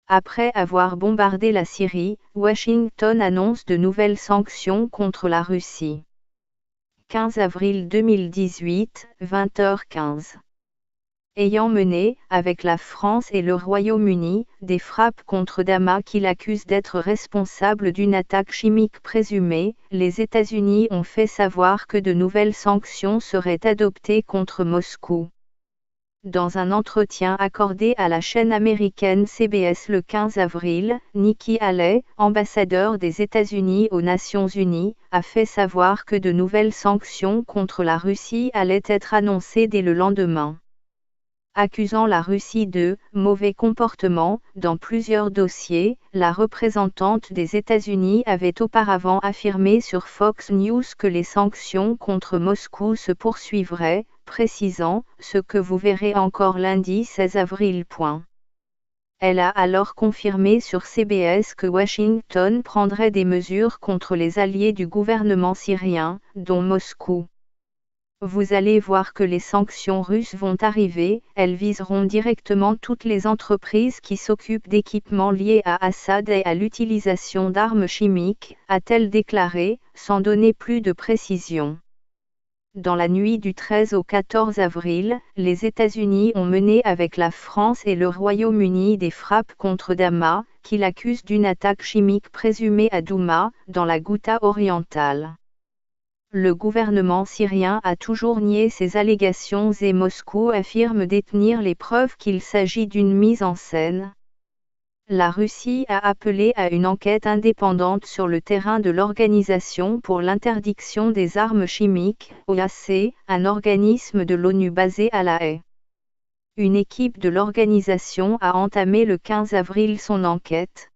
Après avoir bombardé la Syrie, Washington annonce de nouvelles sanctions contre la Russie. 15 avril 2018, 20h15. Ayant mené, avec la France et le Royaume-Uni, des frappes contre Damas qu'il accuse d'être responsable d'une attaque chimique présumée, les États-Unis ont fait savoir que de nouvelles sanctions seraient adoptées contre Moscou. Dans un entretien accordé à la chaîne américaine CBS le 15 avril, Nikki Haley, ambassadeur des États-Unis aux Nations Unies, a fait savoir que de nouvelles sanctions contre la Russie allaient être annoncées dès le lendemain. Accusant la Russie de « mauvais comportement » dans plusieurs dossiers, la représentante des États-Unis avait auparavant affirmé sur Fox News que les sanctions contre Moscou se poursuivraient, précisant « ce que vous verrez encore lundi 16 avril ». Elle a alors confirmé sur CBS que Washington prendrait des mesures contre les alliés du gouvernement syrien, dont Moscou. Vous allez voir que les sanctions russes vont arriver, elles viseront directement toutes les entreprises qui s'occupent d'équipements liés à Assad et à l'utilisation d'armes chimiques, a-t-elle déclaré, sans donner plus de précision. Dans la nuit du 13 au 14 avril, les États-Unis ont mené avec la France et le Royaume-Uni des frappes contre Damas, qu'il accuse d'une attaque chimique présumée à Douma, dans la Ghouta orientale. Le gouvernement syrien a toujours nié ces allégations et Moscou affirme détenir les preuves qu'il s'agit d'une mise en scène. La Russie a appelé à une enquête indépendante sur le terrain de l'Organisation pour l'interdiction des armes chimiques, OAC, un organisme de l'ONU basé à La Haye. Une équipe de l'organisation a entamé le 15 avril son enquête.